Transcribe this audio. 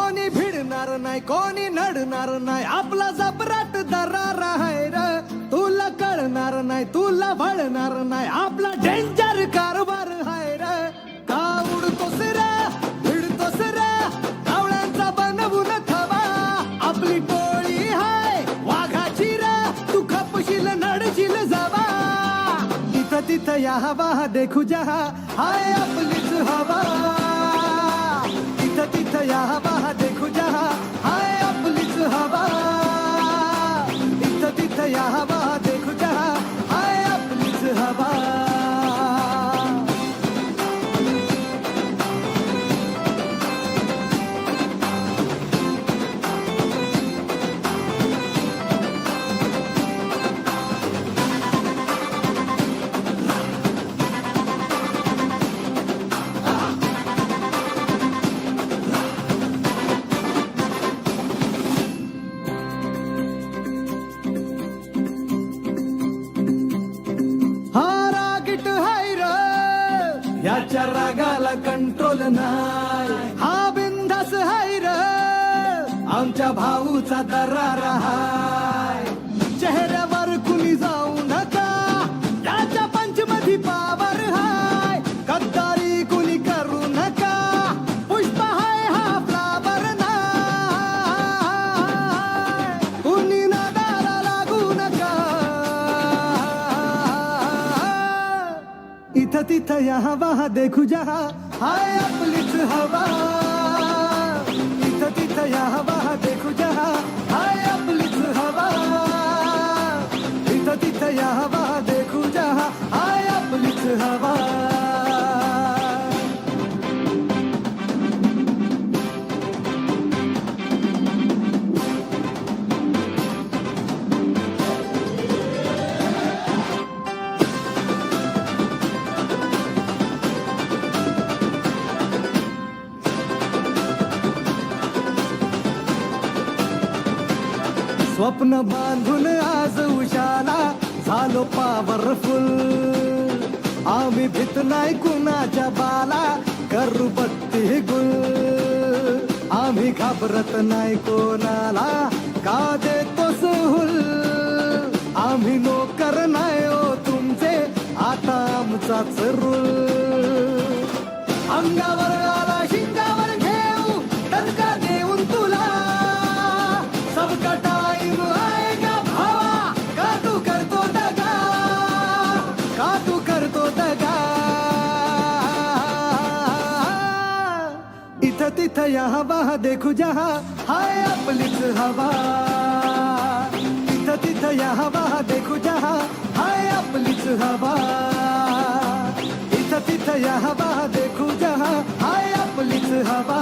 कोणी भिडणार नाही कोणी नडणार नाही आपला जबराट दरार आहे र तुला कळणार नाही तुला भळणार नाही आपला डेंजर कारभार आहे र का उडतोस रे भिडतोस रे कावळ्यांचा बनवून थवा आपली टोळी हाय वाघाची रे तू खपशील नडशील जावा तिथं तिथं या हवा देखू जहा हाय आपलीच हवा तिथं तिथं या हवा देखू जहा हाय आपलीच हवा तिथं तिथं या हवा देखू जहा हाय आपलीच हवा याच्या रागाला कंट्रोल नाही हा बिंदास हाय र आमच्या भाऊचा दरार हाय चेहऱ्यावर कुणी जाऊ नका याच्या पंचमधी पावर हाय गद्दारी कुणी करू नका पुष्प हाय हा फ्लावर नाय कुणी नादाला लागू नका इथं तिथं या हवा देखू जहा हाय आपलीच हवा इथं तिथं या हवा देखू जहा हाय आपलीच हवा इथं तिथं या हवा देखू जहा हाय आपलीच हवा स्वप्न बांधून आज उशाला झालो पॉवरफुल आम्ही भीत नाही कुणाच्या बाला करू बत्ती गुल आम्ही घाबरत नाही कोणाला का देतो सुहुल आम्ही नोकर नाही हो तुमचे आता आमचाच रूल अंगावर आला शिंगावर घेऊ टणका देऊन तुला सबका टाइम आएगा भावा का तू करतो दगा का तू करतो दगा इथं तिथं या हवा देखू जहा हाय आपलीच हवा इथं तिथं या हवा देखू जहा हाय आपलीच हवा इथं तिथं या हवा देखू जहा हाय आपलीच हवा